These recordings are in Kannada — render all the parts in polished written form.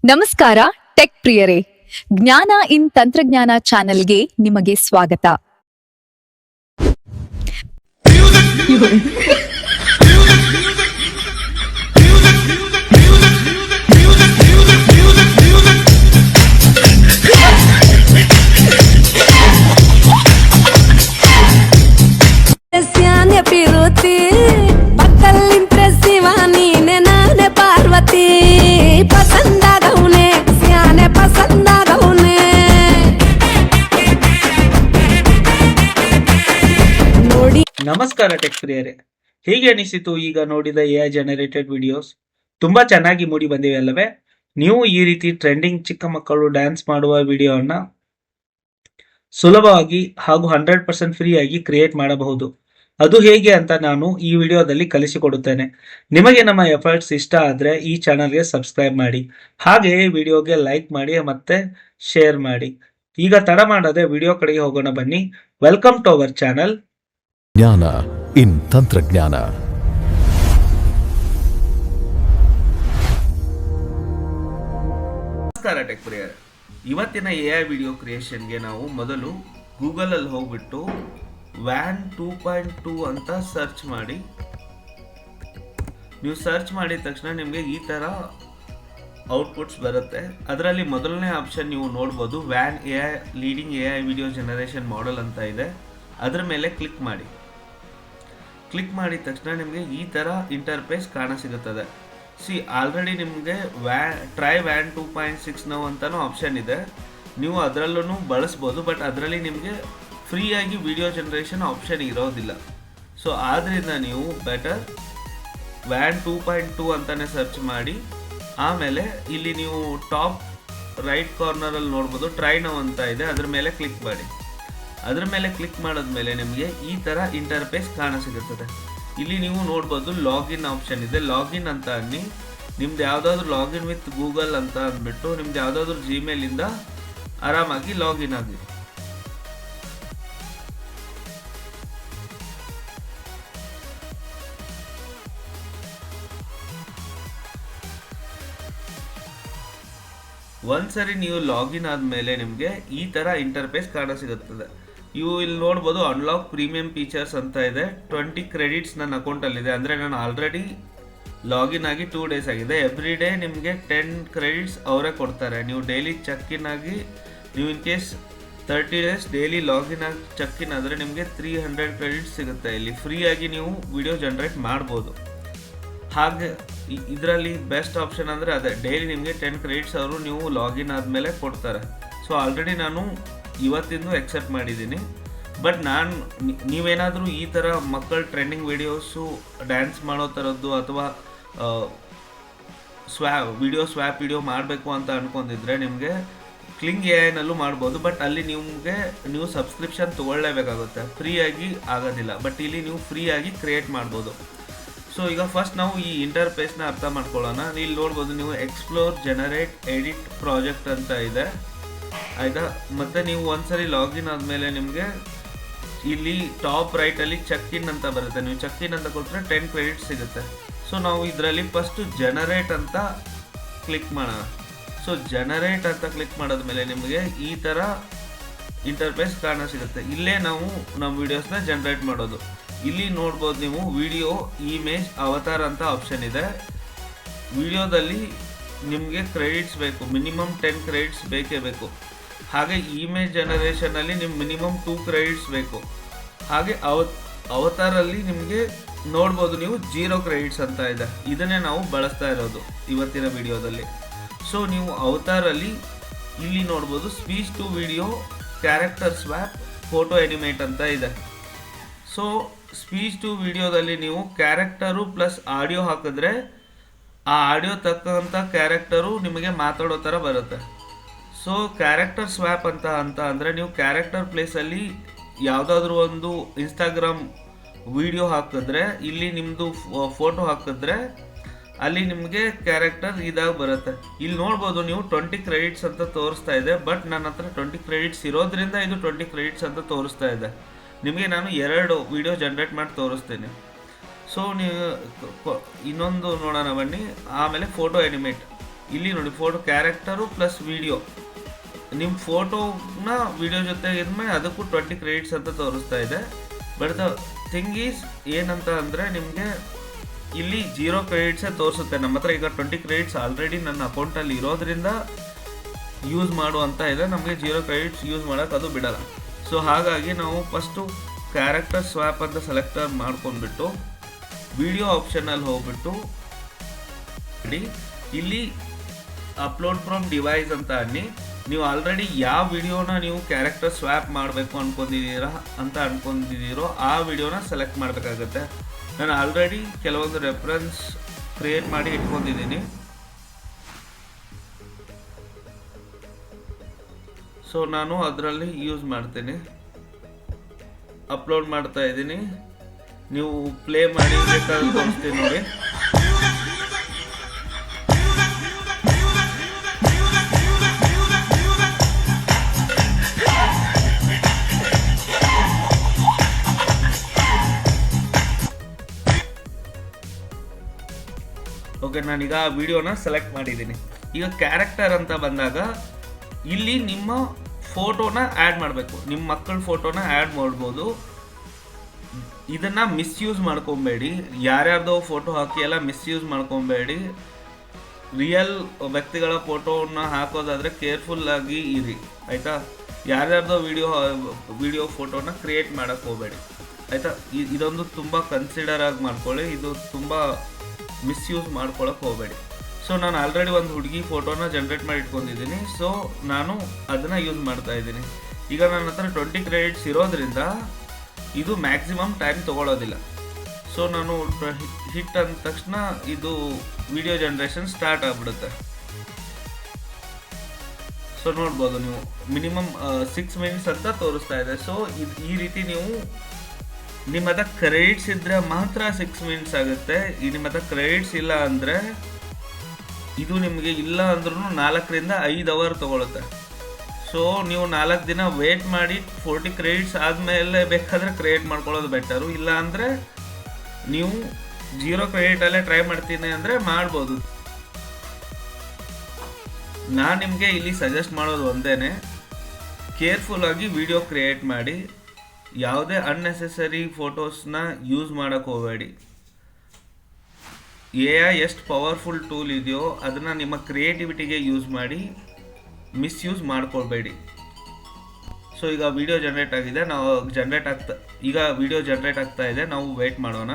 ನಮಸ್ಕಾರ ಟೆಕ್ ಪ್ರಿಯರೇ, ಜ್ಞಾನ ಇನ್ ತಂತ್ರಜ್ಞಾನ ಚಾನೆಲ್ಗೆ ನಿಮಗೆ ಸ್ವಾಗತ. पार्वती पसंद आगौने सियाने पसंद आगौने ನೋಡಿ. ನಮಸ್ಕಾರ ಟೆಕ್ ಪ್ರಿಯರೇ, ಹೇಗೆ ಅನಿಸಿತು ಈಗ ನೋಡಿದ ಎಐ ಜನರೇಟೆಡ್ ವಿಡಿಯೋಸ್? ತುಂಬಾ ಚೆನ್ನಾಗಿ ಮೂಡಿ ಬಂದಿವೆ ಅಲ್ಲವೇ? ನೀವು ಈ ರೀತಿ ಟ್ರೆಂಡಿಂಗ್ ಚಿಕ್ಕ ಮಕ್ಕಳು ಡ್ಯಾನ್ಸ್ ಮಾಡುವ ವಿಡಿಯೋನ ಸುಲಭವಾಗಿ ಹಾಗೂ 100% ಫ್ರೀ ಆಗಿ ಕ್ರಿಯೇಟ್ ಮಾಡಬಹುದು. ಅದು ಹೇಗೆ ಅಂತ ನಾನು ಈ ವಿಡಿಯೋದಲ್ಲಿ ಕಲಿಸಿಕೊಡುತ್ತೇನೆ. ನಿಮಗೆ ನಮ್ಮ ಎಫರ್ಟ್ಸ್ ಇಷ್ಟ ಆದರೆ ಈ ಚಾನಲ್ಗೆ ಸಬ್ಸ್ಕ್ರೈಬ್ ಮಾಡಿ, ಹಾಗೆ ವಿಡಿಯೋಗೆ ಲೈಕ್ ಮಾಡಿ ಮತ್ತೆ ಶೇರ್ ಮಾಡಿ. ಈಗ ತಡ ಮಾಡದೆ ವಿಡಿಯೋ ಕಡೆಗೆ ಹೋಗೋಣ ಬನ್ನಿ. ವೆಲ್ಕಮ್ ಟು ಅವರ್ ಚಾನಲ್ ಜ್ಞಾನ ಇನ್ ತಂತ್ರಜ್ಞಾನ. ನಮಸ್ಕಾರ ಟೆಕ್ ಪ್ರಿಯರ್. ಇವತ್ತಿನ ಎಐ ವಿಡಿಯೋ ಕ್ರಿಯೇಷನ್ಗೆ ನಾವು ಮೊದಲು ಗೂಗಲಲ್ಲಿ ಹೋಗ್ಬಿಟ್ಟು ವ್ಯಾನ್ 2.2 ಅಂತ ಸರ್ಚ್ ಮಾಡಿ. ನೀವು ಸರ್ಚ್ ಮಾಡಿದ ತಕ್ಷಣ ನಿಮಗೆ ಈ ಥರ ಔಟ್ಪುಟ್ಸ್ ಬರುತ್ತೆ. ಅದರಲ್ಲಿ ಮೊದಲನೇ ಆಪ್ಷನ್ ನೀವು ನೋಡ್ಬೋದು, van AI leading AI video generation model ಅಂತ ಇದೆ. ಅದರ ಮೇಲೆ ಕ್ಲಿಕ್ ಮಾಡಿ. ಕ್ಲಿಕ್ ಮಾಡಿದ ತಕ್ಷಣ ನಿಮಗೆ ಈ ಥರ ಇಂಟರ್ಫೇಸ್ ಕಾಣಸಿಗುತ್ತದೆ. ಆಲ್ರೆಡಿ ನಿಮಗೆ ಟ್ರೈ ವ್ಯಾನ್ 2.6 ನೌ ಅಂತಲೂ ಆಪ್ಷನ್ ಇದೆ, ನೀವು ಅದರಲ್ಲೂ ಬಳಸ್ಬೋದು. ಬಟ್ ಅದರಲ್ಲಿ ನಿಮಗೆ ಫ್ರೀಯಾಗಿ ವಿಡಿಯೋ ಜನರೇಷನ್ ಆಪ್ಷನ್ ಇರೋದಿಲ್ಲ. ಸೊ ಆದ್ದರಿಂದ ನೀವು ಬೆಟರ್ ವ್ಯಾನ್ 2.2 ಅಂತಲೇ ಸರ್ಚ್ ಮಾಡಿ. ಆಮೇಲೆ ಇಲ್ಲಿ ನೀವು ಟಾಪ್ ರೈಟ್ ಕಾರ್ನರಲ್ಲಿ ನೋಡ್ಬೋದು, ಟ್ರೈ ನೌ ಅಂತ ಇದೆ, ಅದ್ರ ಮೇಲೆ ಕ್ಲಿಕ್ ಮಾಡಿ. ಅದರ ಮೇಲೆ ಕ್ಲಿಕ್ ಮಾಡಿದ್ಮೇಲೆ ನಿಮಗೆ ಈ ಥರ ಇಂಟರ್ಫೇಸ್ ಕಾಣಸಿಗುತ್ತದೆ. ಇಲ್ಲಿ ನೀವು ನೋಡ್ಬೋದು ಲಾಗಿನ್ ಆಪ್ಷನ್ ಇದೆ. ಲಾಗಿನ್ ಅಂತ ಅನ್ನಿ, ನಿಮ್ದು ಯಾವುದಾದ್ರೂ ಲಾಗಿನ್ ವಿತ್ ಗೂಗಲ್ ಅಂತ ಅಂದ್ಬಿಟ್ಟು ನಿಮ್ದು ಯಾವುದಾದ್ರೂ ಜಿಮೇಲಿಂದ ಆರಾಮಾಗಿ ಲಾಗಿನ್ ಆಗಿ. ಒಂದ್ಸರಿ ನೀವು ಲಾಗಿನ್ ಆದಮೇಲೆ ನಿಮಗೆ ಈ ಥರ ಇಂಟರ್ಫೇಸ್ ಕಾಣಸಿಗುತ್ತದೆ. ನೀವು ಇಲ್ಲಿ ನೋಡ್ಬೋದು ಅನ್ಲಾಕ್ ಪ್ರೀಮಿಯಂ ಫೀಚರ್ಸ್ ಅಂತ ಇದೆ. 20 ಕ್ರೆಡಿಟ್ಸ್ ನನ್ನ ಅಕೌಂಟಲ್ಲಿದೆ, ಅಂದರೆ ನಾನು ಆಲ್ರೆಡಿ ಲಾಗಿನ್ ಆಗಿ 2 ಡೇಸ್ ಆಗಿದೆ. ಎವ್ರಿ ಡೇ ನಿಮಗೆ 10 ಕ್ರೆಡಿಟ್ಸ್ ಅವರೇ ಕೊಡ್ತಾರೆ. ನೀವು ಡೈಲಿ ಚೆಕ್ ಇನ್ ಆಗಿ, ನೀವು in case 30 days daily login ಆಗಿ ಚೆಕ್ ಇನ್ ಆದರೆ ನಿಮಗೆ 300 ಕ್ರೆಡಿಟ್ಸ್ ಸಿಗುತ್ತೆ. ಇಲ್ಲಿ ಫ್ರೀಯಾಗಿ ನೀವು ವಿಡಿಯೋ ಜನರೇಟ್ ಮಾಡ್ಬೋದು. ಹಾಗೆ ಇದರಲ್ಲಿ ಬೆಸ್ಟ್ ಆಪ್ಷನ್ ಅಂದರೆ ಅದೇ, ಡೈಲಿ ನಿಮಗೆ 10 ಕ್ರೆಡಿಟ್ಸ್ ಅವರು ನೀವು ಲಾಗಿನ್ ಆದಮೇಲೆ ಕೊಡ್ತಾರೆ. ಸೊ ಆಲ್ರೆಡಿ ನಾನು ಇವತ್ತಿಂದು ಎಕ್ಸೆಪ್ಟ್ ಮಾಡಿದ್ದೀನಿ. ಬಟ್ ನೀವೇನಾದರೂ ಈ ಥರ ಮಕ್ಕಳ ಟ್ರೆಂಡಿಂಗ್ ವಿಡಿಯೋಸು ಡ್ಯಾನ್ಸ್ ಮಾಡೋ ಥರದ್ದು ಅಥವಾ ಸ್ವ್ಯಾಪ್ ವಿಡಿಯೋ ಮಾಡಬೇಕು ಅಂತ ಅಂದ್ಕೊಂಡಿದ್ರೆ ನಿಮಗೆ ಕ್ಲಿಂಗ್ ಎಐನಲ್ಲೂ ಮಾಡ್ಬೋದು. ಬಟ್ ಅಲ್ಲಿ ನೀವು ಸಬ್ಸ್ಕ್ರಿಪ್ಷನ್ ತೊಗೊಳ್ಳೇಬೇಕಾಗುತ್ತೆ, ಫ್ರೀಯಾಗಿ ಆಗೋದಿಲ್ಲ. ಬಟ್ ಇಲ್ಲಿ ನೀವು ಫ್ರೀಯಾಗಿ ಕ್ರಿಯೇಟ್ ಮಾಡ್ಬೋದು. ಸೊ ಈಗ ಫಸ್ಟ್ ನಾವು ಈ ಇಂಟರ್ಫೇಸ್ನ ಅರ್ಥ ಮಾಡ್ಕೊಳ್ಳೋಣ. ಇಲ್ಲಿ ನೋಡ್ಬೋದು ನೀವು ಎಕ್ಸ್ಪ್ಲೋರ್ ಜನರೇಟ್ ಎಡಿಟ್ ಪ್ರಾಜೆಕ್ಟ್ ಅಂತ ಇದೆ, ಆಯಿತಾ. ಮತ್ತು ನೀವು ಒಂದ್ಸರಿ ಲಾಗಿನ್ ಆದಮೇಲೆ ನಿಮಗೆ ಇಲ್ಲಿ ಟಾಪ್ ರೈಟಲ್ಲಿ ಚೆಕ್ ಇನ್ ಅಂತ ಬರುತ್ತೆ. ನೀವು ಚೆಕ್ ಇನ್ ಅಂತ ಕೊಟ್ಟರೆ 10 ಕ್ರೆಡಿಟ್ ಸಿಗುತ್ತೆ. ಸೊ ನಾವು ಇದರಲ್ಲಿ ಫಸ್ಟು ಜನರೇಟ್ ಅಂತ ಕ್ಲಿಕ್ ಮಾಡೋಣ. ಸೊ ಜನರೇಟ್ ಅಂತ ಕ್ಲಿಕ್ ಮಾಡಿದ್ಮೇಲೆ ನಿಮಗೆ ಈ ಥರ ಇಂಟರ್ಫೇಸ್ ಕಾಣಸಿಗುತ್ತೆ. ಇಲ್ಲೇ ನಾವು ನಮ್ಮ ವೀಡಿಯೋಸ್ನ ಜನರೇಟ್ ಮಾಡೋದು. ಇಲ್ಲಿ ನೋಡ್ಬೋದು ನೀವು ವಿಡಿಯೋ, ಇಮೇಜ್, ಅವತಾರ್ ಅಂತ ಆಪ್ಷನ್ ಇದೆ. ವಿಡಿಯೋದಲ್ಲಿ ನಿಮಗೆ ಕ್ರೆಡಿಟ್ಸ್ ಬೇಕು, ಮಿನಿಮಮ್ 10 ಕ್ರೆಡಿಟ್ಸ್ ಬೇಕೇ ಬೇಕು. ಹಾಗೆ ಇಮೇಜ್ ಜನರೇಷನಲ್ಲಿ ನಿಮ್ಗೆ ಮಿನಿಮಮ್ 2 ಕ್ರೆಡಿಟ್ಸ್ ಬೇಕು. ಹಾಗೆ ಅವತಾರಲ್ಲಿ ನಿಮಗೆ ನೋಡ್ಬೋದು ನೀವು 0 ಕ್ರೆಡಿಟ್ಸ್ ಅಂತ ಇದೆ. ಇದನ್ನೇ ನಾವು ಬಳಸ್ತಾ ಇರೋದು ಇವತ್ತಿನ ವಿಡಿಯೋದಲ್ಲಿ. ಸೊ ನೀವು ಅವತಾರಲ್ಲಿ ಇಲ್ಲಿ ನೋಡ್ಬೋದು speech to video, character swap, photo animate ಅಂತ ಇದೆ. ಸೊ ಸ್ಪೀಚ್ ಟು ವಿಡಿಯೋದಲ್ಲಿ ನೀವು ಕ್ಯಾರೆಕ್ಟರು ಪ್ಲಸ್ ಆಡಿಯೋ ಹಾಕಿದ್ರೆ ಆ ಆಡಿಯೋ ತಕ್ಕಂಥ ಕ್ಯಾರೆಕ್ಟರು ನಿಮಗೆ ಮಾತಾಡೋ ಥರ ಬರುತ್ತೆ. ಸೊ ಕ್ಯಾರೆಕ್ಟರ್ ಸ್ವ್ಯಾಪ್ ಅಂತ ಅಂದರೆ ನೀವು ಕ್ಯಾರೆಕ್ಟರ್ ಪ್ಲೇಸಲ್ಲಿ ಯಾವುದಾದ್ರೂ ಒಂದು ಇನ್ಸ್ಟಾಗ್ರಾಮ್ ವಿಡಿಯೋ ಹಾಕಿದ್ರೆ, ಇಲ್ಲಿ ನಿಮ್ಮದು ಫೋಟೋ ಹಾಕಿದ್ರೆ ಅಲ್ಲಿ ನಿಮಗೆ ಕ್ಯಾರೆಕ್ಟರ್ ಇದಾಗಿ ಬರುತ್ತೆ. ಇಲ್ಲಿ ನೋಡ್ಬೋದು ನೀವು 20 ಕ್ರೆಡಿಟ್ಸ್ ಅಂತ ತೋರಿಸ್ತಾ ಇದೆ. ಬಟ್ ನನ್ನ ಹತ್ರ 20 ಕ್ರೆಡಿಟ್ಸ್ ಇರೋದ್ರಿಂದ ಇದು 20 ಕ್ರೆಡಿಟ್ಸ್ ಅಂತ ತೋರಿಸ್ತಾ ಇದೆ. ನಿಮಗೆ ನಾನು 2 ವಿಡಿಯೋ ಜನರೇಟ್ ಮಾಡಿ ತೋರಿಸ್ತೀನಿ. ಸೊ ನೀವು ಇನ್ನೊಂದು ನೋಡೋಣ ಬನ್ನಿ. ಆಮೇಲೆ ಫೋಟೋ ಎನಿಮೇಟ್ ಇಲ್ಲಿ ನೋಡಿ ಫೋಟೋ ಕ್ಯಾರೆಕ್ಟರು ಪ್ಲಸ್ ವಿಡಿಯೋ. ನಿಮ್ಮ ಫೋಟೋನ ವಿಡಿಯೋ ಜೊತೆ ಇದ್ಮೇಲೆ ಅದಕ್ಕೂ 20 ಕ್ರೆಡಿಟ್ಸ್ ಅಂತ ತೋರಿಸ್ತಾ ಇದೆ. ಬಟ್ ದ ಥಿಂಗ್ ಈಸ್ ಏನಂತ ಅಂದರೆ ನಿಮಗೆ ಇಲ್ಲಿ 0 ಕ್ರೆಡಿಟ್ಸೇ ತೋರಿಸುತ್ತೆ. ನಮ್ಮ ಹತ್ರ ಈಗ 20 ಕ್ರೆಡಿಟ್ಸ್ ಆಲ್ರೆಡಿ ನನ್ನ ಅಕೌಂಟಲ್ಲಿ ಇರೋದ್ರಿಂದ ಯೂಸ್ ಮಾಡು ಅಂತ ಇದೆ. ನಮಗೆ 0 ಕ್ರೆಡಿಟ್ಸ್ ಯೂಸ್ ಮಾಡೋಕ್ಕೆ ಅದು ಬಿಡಲ್ಲ. ಸೊ ಹಾಗಾಗಿ ನಾವು ಫಸ್ಟು ಕ್ಯಾರೆಕ್ಟರ್ ಸ್ವ್ಯಾಪ್ ಅಂತ ಸೆಲೆಕ್ಟರ್ ಮಾಡ್ಕೊಂಡ್ಬಿಟ್ಟು ವಿಡಿಯೋ ಆಪ್ಷನಲ್ಲಿ ಹೋಗ್ಬಿಟ್ಟು ಇಲ್ಲಿ ಅಪ್ಲೋಡ್ ಫ್ರಮ್ ಡಿವೈಸ್ ಅಂತ ಅನ್ನಿ. ನೀವು ಆಲ್ರೆಡಿ ಯಾವ ವಿಡಿಯೋನ ನೀವು ಕ್ಯಾರೆಕ್ಟರ್ ಸ್ವ್ಯಾಪ್ ಮಾಡಬೇಕು ಅನ್ಕೊಂಡಿದ್ದೀರೋ ಆ ವಿಡಿಯೋನ ಸೆಲೆಕ್ಟ್ ಮಾಡಬೇಕಾಗತ್ತೆ. ನಾನು ಆಲ್ರೆಡಿ ಕೆಲವೊಂದು ರೆಫರೆನ್ಸ್ ಕ್ರಿಯೇಟ್ ಮಾಡಿ ಇಟ್ಕೊಂಡಿದ್ದೀನಿ. ಸೊ ನಾನು ಅದರಲ್ಲಿ ಯೂಸ್ ಮಾಡ್ತೀನಿ, ಅಪ್ಲೋಡ್ ಮಾಡ್ತಾ ಇದ್ದೀನಿ. ನೀವು ಪ್ಲೇ ಮಾಡಿ ಬೇಕಾದ್ರೆ ತೋರಿಸ್ತೀನಿ ನೋಡಿ. ಓಕೆ, ನಾನೀಗ ಆ ವಿಡಿಯೋನ ಸೆಲೆಕ್ಟ್ ಮಾಡಿದ್ದೀನಿ. ಈಗ ಕ್ಯಾರೆಕ್ಟರ್ ಅಂತ ಬಂದಾಗ ಇಲ್ಲಿ ನಿಮ್ಮ ಫೋಟೋನ ಆ್ಯಡ್ ಮಾಡಬೇಕು. ನಿಮ್ಮ ಮಕ್ಕಳ ಫೋಟೋನ ಆ್ಯಡ್ ಮಾಡ್ಬೋದು. ಇದನ್ನು ಮಿಸ್ಯೂಸ್ ಮಾಡ್ಕೊಬೇಡಿ. ಯಾರ್ಯಾರ್ದೋ ಫೋಟೋ ಹಾಕಿ ಎಲ್ಲ ಮಿಸ್ಯೂಸ್ ಮಾಡ್ಕೊಬೇಡಿ. ರಿಯಲ್ ವ್ಯಕ್ತಿಗಳ ಫೋಟೋನ ಹಾಕೋದಾದರೆ ಕೇರ್ಫುಲ್ಲಾಗಿ ಇರಿ, ಆಯಿತಾ? ಯಾರ್ಯಾರ್ದೋ ವಿಡಿಯೋ ಫೋಟೋನ ಕ್ರಿಯೇಟ್ ಮಾಡೋಕ್ಕೆ ಹೋಗಬೇಡಿ, ಆಯಿತಾ? ಇದೊಂದು ತುಂಬ ಕನ್ಸಿಡರ್ ಆಗಿ ಮಾಡ್ಕೊಳ್ಳಿ. ಇದು ತುಂಬ ಮಿಸ್ಯೂಸ್ ಮಾಡ್ಕೊಳಕ್ಕೆ ಹೋಗಬೇಡಿ. ಸೊ ನಾನು ಆಲ್ರೆಡಿ ಒಂದು ಹುಡುಗಿ ಫೋಟೋನ ಜನ್ರೇಟ್ ಮಾಡಿ ಇಟ್ಕೊಂಡಿದ್ದೀನಿ. ಸೊ ನಾನು ಅದನ್ನು ಯೂಸ್ ಮಾಡ್ತಾ ಇದ್ದೀನಿ. ಈಗ ನನ್ನ ಹತ್ರ 20 ಕ್ರೆಡಿಟ್ಸ್ ಇರೋದ್ರಿಂದ ಇದು ಮ್ಯಾಕ್ಸಿಮಮ್ ಟೈಮ್ ತೊಗೊಳೋದಿಲ್ಲ. ಸೊ ನಾನು ಹಿಟ್ ಅಂದ ತಕ್ಷಣ ಇದು ವಿಡಿಯೋ ಜನ್ರೇಷನ್ ಸ್ಟಾರ್ಟ್ ಆಗಿಬಿಡುತ್ತೆ. ಸೊ ನೋಡ್ಬೋದು ನೀವು ಮಿನಿಮಮ್ 6 ಮಿನಿಟ್ಸ್ ಅಂತ ತೋರಿಸ್ತಾ ಇದೆ. ಸೊ ಈ ರೀತಿ ನೀವು ನಿಮ್ಮ ಹತ್ರ ಕ್ರೆಡಿಟ್ಸ್ ಇದ್ದರೆ ಮಾತ್ರ 6 ಮಿನಿಟ್ಸ್ ಆಗುತ್ತೆ. ನಿಮ್ಮ ಹತ್ರ ಕ್ರೆಡಿಟ್ಸ್ ಇಲ್ಲ ಅಂದರೆ ಇದು ನಿಮಗೆ ಇಲ್ಲ ಅಂದ್ರೂ 4 ರಿಂದ 5 ಅವರ್ ತೊಗೊಳುತ್ತೆ. ಸೊ ನೀವು 4 ದಿನ ವೇಟ್ ಮಾಡಿ 40 ಕ್ರೆಡಿಟ್ಸ್ ಆದಮೇಲೆ ಬೇಕಾದರೆ ಕ್ರಿಯೇಟ್ ಮಾಡ್ಕೊಳ್ಳೋದು ಬೆಟರು. ಇಲ್ಲ ಅಂದರೆ ನೀವು 0 ಕ್ರೆಡಿಟಲ್ಲೇ ಟ್ರೈ ಮಾಡ್ತೀನಿ ಅಂದರೆ ಮಾಡ್ಬೋದು. ನಾನು ನಿಮಗೆ ಇಲ್ಲಿ ಸಜೆಸ್ಟ್ ಮಾಡೋದು ಒಂದೇ, ಕೇರ್ಫುಲ್ಲಾಗಿ ವಿಡಿಯೋ ಕ್ರಿಯೇಟ್ ಮಾಡಿ. ಯಾವುದೇ ಅನ್ನೆಸೆಸರಿ ಫೋಟೋಸ್ನ ಯೂಸ್ ಮಾಡೋಕ್ಕೆ ಹೋಗಬೇಡಿ. AI ಎಷ್ಟು ಪವರ್ಫುಲ್ ಟೂಲ್ ಇದೆಯೋ ಅದನ್ನು ನಿಮ್ಮ ಕ್ರಿಯೇಟಿವಿಟಿಗೆ ಯೂಸ್ ಮಾಡಿ, ಮಿಸ್ಯೂಸ್ ಮಾಡ್ಕೊಳ್ಬೇಡಿ. ಸೊ ಈಗ ವಿಡಿಯೋ ಜನ್ರೇಟ್ ಆಗಿದೆ, ಈಗ ವಿಡಿಯೋ ಜನ್ರೇಟ್ ಆಗ್ತಾ ಇದೆ. ನಾವು ವೇಟ್ ಮಾಡೋಣ.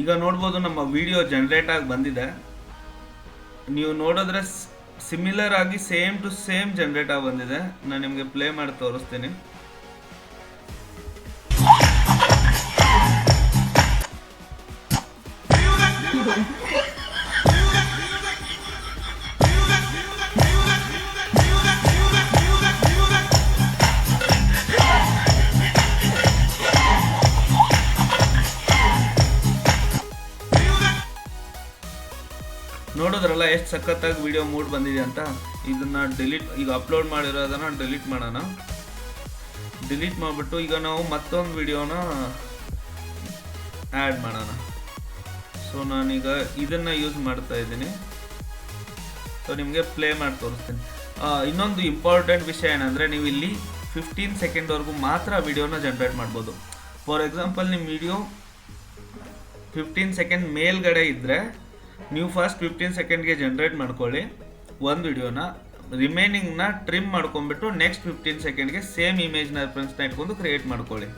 ಈಗ ನೋಡ್ಬೋದು ನಮ್ಮ ವಿಡಿಯೋ ಜನ್ರೇಟ್ ಆಗಿ ಬಂದಿದೆ. ನೀವು ನೋಡಿದ್ರೆ ಸಿಮಿಲರ್ ಆಗಿ ಸೇಮ್ ಟು ಸೇಮ್ ಜನ್ರೇಟ್ ಆಗಿ ಬಂದಿದೆ. ನಾನು ನಿಮಗೆ ಪ್ಲೇ ಮಾಡಿ ತೋರಿಸ್ತೀನಿ. ನೋಡಿದ್ರಲ್ಲ ಎಷ್ಟು ಸಖತ್ತಾಗಿ ವಿಡಿಯೋ ಮೂಡ್ ಬಂದಿದೆ ಅಂತ. ಇದನ್ನು ಈಗ ಅಪ್ಲೋಡ್ ಮಾಡಿರೋದನ್ನು ಡಿಲೀಟ್ ಮಾಡೋಣ. ಡಿಲೀಟ್ ಮಾಡಿಬಿಟ್ಟು ಈಗ ನಾವು ಮತ್ತೊಂದು ವಿಡಿಯೋನ ಆ್ಯಡ್ ಮಾಡೋಣ. ಸೊ ನಾನೀಗ ಇದನ್ನು ಯೂಸ್ ಮಾಡ್ತಾ ಇದ್ದೀನಿ. ಸೊ ನಿಮಗೆ ಪ್ಲೇ ಮಾಡಿ ತೋರಿಸ್ತೀನಿ. ಇನ್ನೊಂದು ಇಂಪಾರ್ಟೆಂಟ್ ವಿಷಯ ಏನಂದರೆ, ನೀವು ಇಲ್ಲಿ 15 ಸೆಕೆಂಡ್ವರೆಗೂ ಮಾತ್ರ ವಿಡಿಯೋನ ಜನ್ರೇಟ್ ಮಾಡ್ಬೋದು. ಫಾರ್ ಎಕ್ಸಾಂಪಲ್ ನಿಮ್ಮ ವಿಡಿಯೋ 15 ಸೆಕೆಂಡ್ ಮೇಲ್ಗಡೆ ಇದ್ದರೆ ನೀವು ಫಸ್ಟ್ 15 ಸೆಕೆಂಡ್ಗೆ ಜನ್ರೇಟ್ ಮಾಡ್ಕೊಳ್ಳಿ ಒಂದು ವಿಡಿಯೋನ. ರಿಮೈನಿಂಗ್ನ ಟ್ರಿಮ್ ಮಾಡ್ಕೊಂಡ್ಬಿಟ್ಟು ನೆಕ್ಸ್ಟ್ 15 ಸೆಕೆಂಡ್ಗೆ ಸೇಮ್ ಇಮೇಜ್ನ ರೆಫರೆನ್ಸ್ನ ಇಟ್ಕೊಂಡು ಕ್ರಿಯೇಟ್ ಮಾಡ್ಕೊಳ್ಳಿ.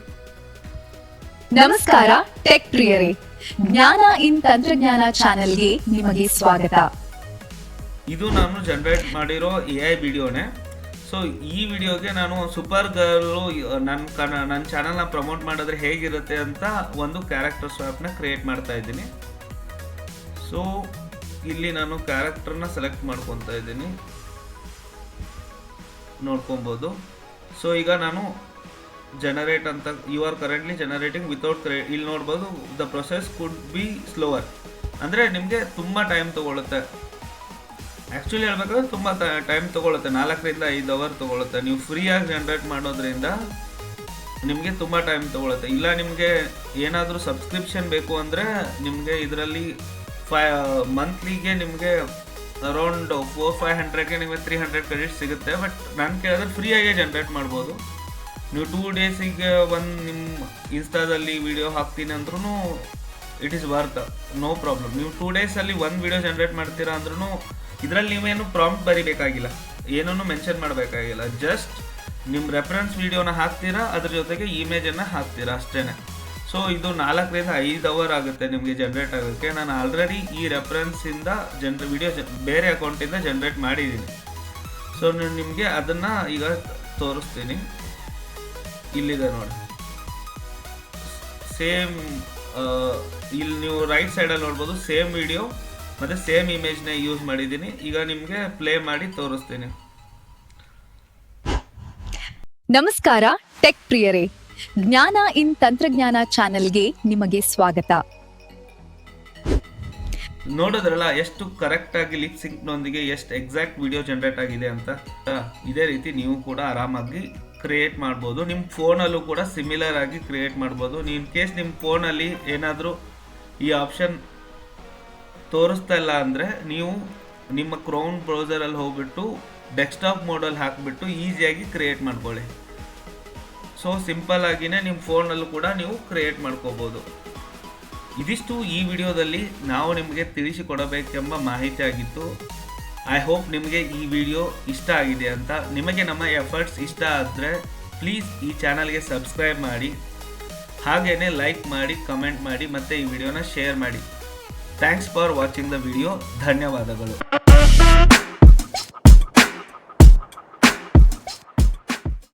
ನಮಸ್ಕಾರ ಟೆಕ್ ಪ್ರಿಯರೇ, ಜ್ಞಾನ ಇನ್ ತಂತ್ರಜ್ಞಾನ ಚಾನೆಲ್ಗೆ ನಿಮಗೆ ಸ್ವಾಗತ. ಇದು ನಾನು ಜನ್ರೇಟ್ ಮಾಡಿರೋ AI ವಿಡಿಯೋನೇ. ಸೊ ಈ ವಿಡಿಯೋಗೆ ನಾನು ಸೂಪರ್ ಗರ್ಲು ನನ್ನ ಚಾನಲ್ನ ಪ್ರಮೋಟ್ ಮಾಡಿದ್ರೆ ಹೇಗಿರುತ್ತೆ ಅಂತ ಒಂದು ಕ್ಯಾರೆಕ್ಟರ್ ಸ್ವ್ಯಾಪ್ನ ಕ್ರಿಯೇಟ್ ಮಾಡ್ತಾ ಇದ್ದೀನಿ. ಸೊ ಇಲ್ಲಿ ನಾನು ಕ್ಯಾರೆಕ್ಟರ್ನ ಸೆಲೆಕ್ಟ್ ಮಾಡ್ಕೊತಾ ಇದ್ದೀನಿ, ನೋಡ್ಕೊಬೋದು. ಸೊ ಈಗ ನಾನು ಜನರೇಟ್ ಅಂತ, you are currently generating without ಇಲ್ಲಿ ನೋಡ್ಬೋದು. The process could be slower, ಅಂದರೆ ನಿಮಗೆ ತುಂಬ ಟೈಮ್ ತೊಗೊಳುತ್ತೆ. ಆ್ಯಕ್ಚುಲಿ ಹೇಳ್ಬೇಕಾದ್ರೆ ತುಂಬ ಟೈಮ್ ತೊಗೊಳುತ್ತೆ, 4 ರಿಂದ 5 ಅವರ್ ತೊಗೊಳುತ್ತೆ. ನೀವು ಫ್ರೀಯಾಗಿ ಜನ್ರೇಟ್ ಮಾಡೋದ್ರಿಂದ ನಿಮಗೆ ತುಂಬ ಟೈಮ್ ತೊಗೊಳುತ್ತೆ. ಇಲ್ಲ ನಿಮಗೆ ಏನಾದರೂ ಸಬ್ಸ್ಕ್ರಿಪ್ಷನ್ ಬೇಕು ಅಂದರೆ ನಿಮಗೆ ಇದರಲ್ಲಿ ಮಂತ್ಲಿಗೆ ನಿಮಗೆ ಅರೌಂಡ್ 400-500ಗೆ ನಿಮಗೆ 300 ಕ್ರೆಡಿಟ್ ಸಿಗುತ್ತೆ. ಬಟ್ ನಾನು ಕೇಳಿದ್ರೆ ಫ್ರೀಯಾಗೇ ಜನ್ರೇಟ್ ಮಾಡ್ಬೋದು. ನೀವು 2 ಡೇಸಿಗೆ ಒಂದು ನಿಮ್ಮ ಇನ್ಸ್ಟಾದಲ್ಲಿ ವಿಡಿಯೋ ಹಾಕ್ತೀನಿ ಅಂದ್ರೂ it is worth, no problem. ನೀವು 2 ಡೇಸಲ್ಲಿ ಒಂದು ವಿಡಿಯೋ ಜನ್ರೇಟ್ ಮಾಡ್ತೀರಾ ಅಂದ್ರೂ ಇದರಲ್ಲಿ ನೀವೇನು ಪ್ರಾಂಪ್ಟ್ ಬರೀಬೇಕಾಗಿಲ್ಲ, ಏನೂ ಮೆನ್ಷನ್ ಮಾಡಬೇಕಾಗಿಲ್ಲ. ಜಸ್ಟ್ ನಿಮ್ಮ ರೆಫರೆನ್ಸ್ ವಿಡಿಯೋನ ಹಾಕ್ತೀರಾ, ಅದ್ರ ಜೊತೆಗೆ ಇಮೇಜನ್ನು ಹಾಕ್ತೀರಾ ಅಷ್ಟೇ. ಸೊ ಇದು 4-5 ಅವರ್ ಆಗುತ್ತೆ ನಿಮಗೆ ಜನ್ರೇಟ್ ಆಗೋಕ್ಕೆ. ನಾನು ಆಲ್ರೆಡಿ ಈ ರೆಫರೆನ್ಸಿಂದ ವಿಡಿಯೋ ಬೇರೆ ಅಕೌಂಟಿಂದ ಜನ್ರೇಟ್ ಮಾಡಿದ್ದೀನಿ. ಸೊ ನಾನು ನಿಮಗೆ ಅದನ್ನು ಈಗ ತೋರಿಸ್ತೀನಿ. ಇಲ್ಲಿದೆ ನೋಡಿ, ಸೇಮ್ ಇಲ್ಲಿ ನೀವು ರೈಟ್ ಸೈಡಲ್ಲಿ ನೋಡ್ಬೋದು, ಸೇಮ್ ವಿಡಿಯೋ ಮತ್ತು ಸೇಮ್ ಇಮೇಜ್ನ ಯೂಸ್ ಮಾಡಿದ್ದೀನಿ. ಈಗ ನಿಮಗೆ ಪ್ಲೇ ಮಾಡಿ ತೋರಿಸ್ತೀನಿ. ನಮಸ್ಕಾರ ಟೆಕ್ ಪ್ರಿಯರೇ, ಜ್ಞಾನ ಇನ್ ತಂತ್ರಜ್ಞಾನ ಚಾನೆಲ್ಗೆ ನಿಮಗೆ ಸ್ವಾಗತ. ನೋಡಿದ್ರಲ್ಲ ಎಷ್ಟು ಕರೆಕ್ಟಾಗಿ ಲಿಪ್ ಸಿಂಕ್ನೊಂದಿಗೆ ಎಷ್ಟು ಎಕ್ಸಾಕ್ಟ್ ವಿಡಿಯೋ ಜನ್ರೇಟ್ ಆಗಿದೆ ಅಂತ. ಇದೇ ರೀತಿ ನೀವು ಕೂಡ ಆರಾಮಾಗಿ ಕ್ರಿಯೇಟ್ ಮಾಡ್ಬೋದು. ನಿಮ್ಮ ಫೋನಲ್ಲೂ ಕೂಡ ಸಿಮಿಲರ್ ಆಗಿ ಕ್ರಿಯೇಟ್ ಮಾಡ್ಬೋದು. ಇನ್ ಕೇಸ್ ನಿಮ್ಮ ಫೋನಲ್ಲಿ ಏನಾದರೂ ಈ ಆಪ್ಷನ್ ತೋರಿಸ್ತಾ ಇಲ್ಲ ಅಂದರೆ ನೀವು ನಿಮ್ಮ ಕ್ರೋಮ್ ಬ್ರೌಸರಲ್ಲಿ ಹೋಗ್ಬಿಟ್ಟು ಡೆಸ್ಕ್ಟಾಪ್ ಮೋಡಲ್ಲಿ ಹಾಕಿಬಿಟ್ಟು ಈಸಿಯಾಗಿ ಕ್ರಿಯೇಟ್ ಮಾಡ್ಕೊಳ್ಳಿ. ಸೊ ಸಿಂಪಲ್ ಆಗಿನೇ ನಿಮ್ಮ ಫೋನಲ್ಲೂ ಕೂಡ ನೀವು ಕ್ರಿಯೇಟ್ ಮಾಡ್ಕೋಬೋದು. ಇದಿಷ್ಟು ಈ ವಿಡಿಯೋದಲ್ಲಿ ನಾವು ನಿಮಗೆ ತಿಳಿಸಿಕೊಡಬೇಕೆಂಬ ಮಾಹಿತಿ ಆಗಿತ್ತು. ಐ ಹೋಪ್ ನಿಮಗೆ ಈ ವಿಡಿಯೋ ಇಷ್ಟ ಆಗಿದೆ ಅಂತ. ನಿಮಗೆ ನಮ್ಮ ಎಫರ್ಟ್ಸ್ ಇಷ್ಟ ಆದರೆ ಪ್ಲೀಸ್ ಈ ಚಾನಲ್ಗೆ ಸಬ್ಸ್ಕ್ರೈಬ್ ಮಾಡಿ, ಹಾಗೆಯೇ ಲೈಕ್ ಮಾಡಿ, ಕಮೆಂಟ್ ಮಾಡಿ ಮತ್ತು ಈ ವಿಡಿಯೋನ ಶೇರ್ ಮಾಡಿ. Thanks for watching the video. ಧನ್ಯವಾದಗಳು.